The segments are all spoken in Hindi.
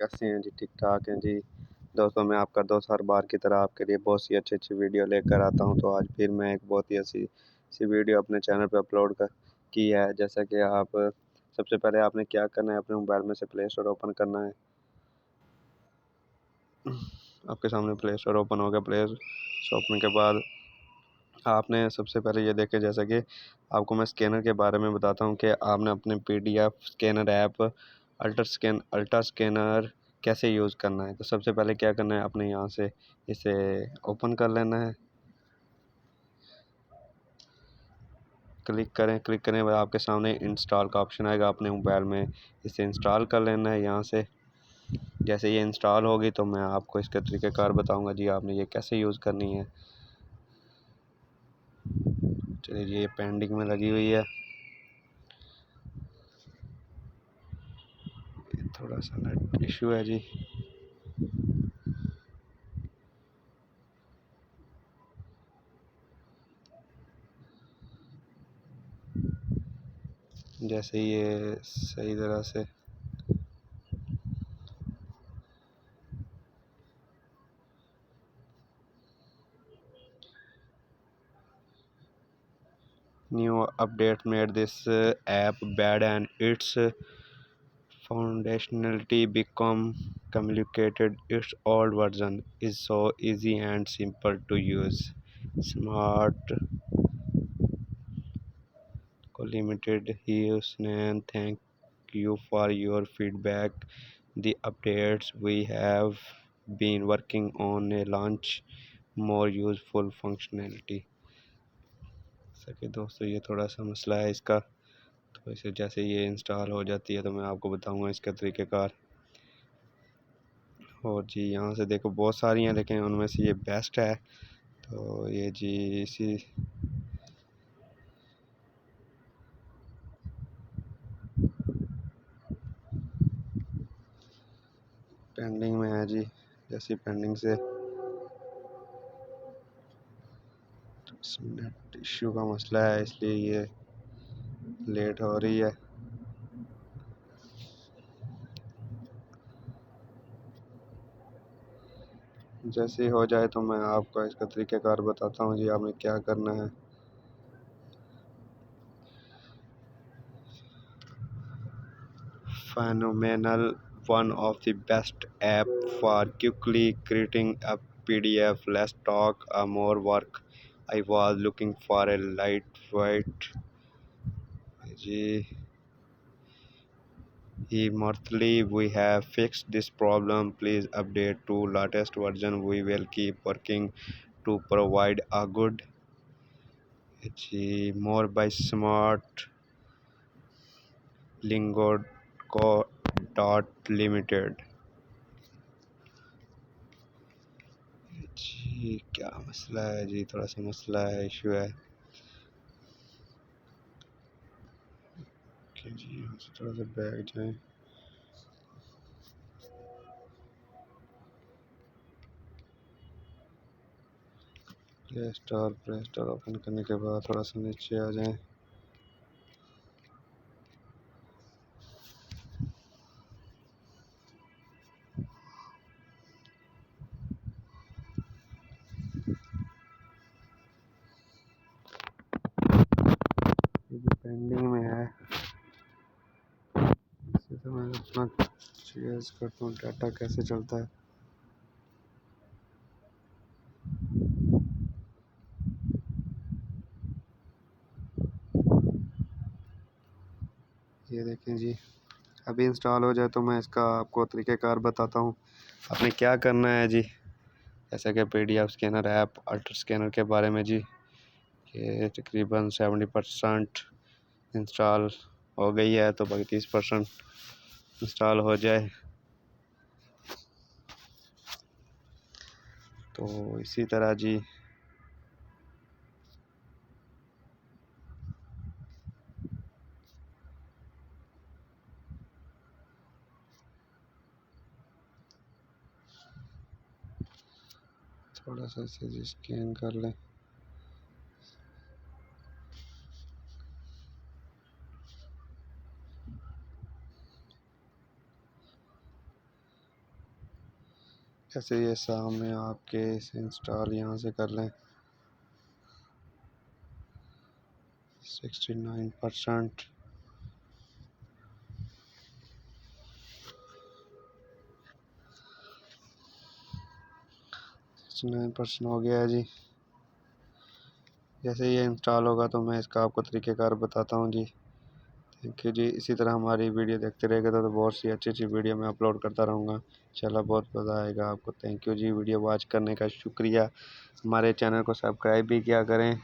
कैसे हैं जी? ठीक-ठाक हैं जी। दोस्तों मैं आपका दोस्त हर बार की तरह आपके लिए बहुत सी अच्छी-अच्छी वीडियो लेकर आता हूँ। तो आज फिर मैं एक बहुत ही सी वीडियो अपने चैनल पे अपलोड की है। जैसा कि आप सबसे पहले आपने क्या करना है, अपने मोबाइल में से प्ले स्टोर ओपन करना है। आपके सामने प्ले स्टोर ओपन हो गया। प्ले स्टोर ओपन के बाद आपने सबसे पहले ये देखें, जैसा कि आपको मैं स्कैनर के बारे में बताता हूँ कि आपने अपने PDF scanner app ultra scanner कैसे यूज़ करना है। तो सबसे पहले क्या करना है, अपने यहाँ से इसे ओपन कर लेना है। क्लिक करने के बाद आपके सामने इंस्टॉल का ऑप्शन आएगा। अपने मोबाइल में इसे इंस्टॉल कर लेना है यहाँ से। जैसे ये इंस्टॉल होगी तो मैं आपको इसका तरीक़ाकार बताऊँगा जी, आपने ये कैसे यूज़ करनी है। चलिए जी, ये पेंडिंग में लगी हुई है। थोड़ा सा नेट इशू है जी। जैसे ये सही तरह से new update made this app bad and its functionality become complicated. Its old version is so easy and simple to use. Smart limited Houston, thank you for your feedback. The updates we have been working on a launch more useful functionality. सके दोस्तों, ये थोड़ा सा मसला है इसका। तो इसे जैसे ये इंस्टॉल हो जाती है तो मैं आपको बताऊंगा इसका तरीक़ेकार। और जी यहाँ से देखो बहुत सारी हैं, लेकिन उनमें से ये बेस्ट है। तो ये जी इसी पेंडिंग में है जी। जैसी पेंडिंग से नेट इशू का मसला है, इसलिए ये लेट हो रही है। जैसे ही हो जाए तो मैं आपको इसका तरीक़ेकार बताता हूँ जी, आपने क्या करना है। Phenomenal, one of the best app for quickly creating a PDF. Less talk, more work. I was looking for a lightweight ji monthly. We have fixed this problem. Please update to latest version. We will keep working to provide a good ji more by smart lingo dot limited। जी क्या मसला है जी, थोड़ा सा मसला है, इशू है कि जी यहाँ से थोड़ा सा बैक जाएँ। प्ले स्टोर ओपन करने के बाद थोड़ा सा नीचे आ जाएँ। ये भी पेंडिंग में है। इसी से मैं अपना चेंज करता हूँ डाटा कैसे चलता है। ये देखें जी, अभी इंस्टॉल हो जाए तो मैं इसका आपको तरीक़ेकार बताता हूँ। आपने क्या करना है जी, जैसे कि PDF scanner app ultra scanner के बारे में जी, ये तकरीबन 70% इंस्टॉल हो गई है, तो बाकी 30% इंस्टॉल हो जाए। तो इसी तरह जी थोड़ा सा इसे जी स्कैन कर लें। जैसे ये सामने आपके इसे इंस्टॉल यहाँ से कर लें। 69% 69% हो गया है जी। जैसे ये इंस्टॉल होगा तो मैं इसका आपको तरीक़ेकार बताता हूँ जी। थैंक यू जी। इसी तरह हमारी वीडियो देखते रहेगा तो बहुत सी अच्छी अच्छी वीडियो मैं अपलोड करता रहूँगा। इंशाल्लाह बहुत मज़ा आएगा आपको। Thank you ji, video watch करने का शुक्रिया। हमारे चैनल को सब्सक्राइब भी किया करें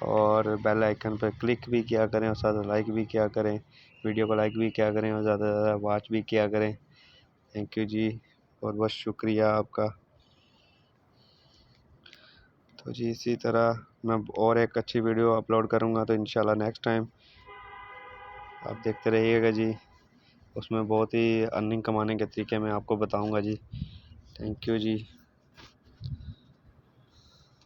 और बेल आइकन पर क्लिक भी किया करें और साथ लाइक भी किया करें। वीडियो को लाइक भी किया करें और ज़्यादा से ज़्यादा वॉच भी किया करें। थैंक यू जी, बहुत बहुत शुक्रिया आपका। तो जी इसी तरह मैं और एक अच्छी वीडियो अपलोड करूँगा तो इंशाल्लाह नेक्स्ट टाइम आप देखते रहिएगा जी। उसमें बहुत ही अर्निंग कमाने के तरीके मैं आपको बताऊंगा जी। Thank you ji.